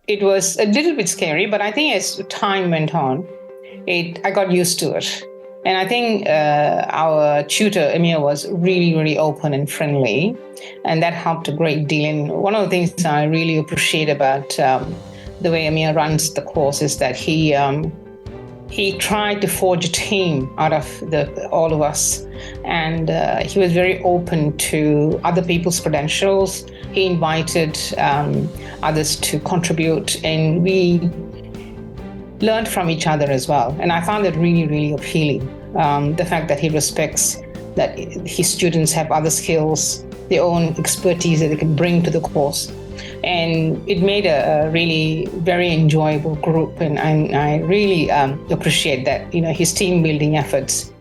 It was a little bit scary, but I think as time went on, I got used to it. And I think our tutor, Emir, was really, really open and friendly. And that helped a great deal. And one of the things I really appreciate about the way Emir runs the course is that he tried to forge a team out of all of us. And he was very open to other people's credentials. He invited others to contribute, and we learned from each other as well. And I found that really, really appealing. The fact that he respects that his students have other skills, their own expertise that they can bring to the course. And it made a really very enjoyable group. And I really appreciate that, his team building efforts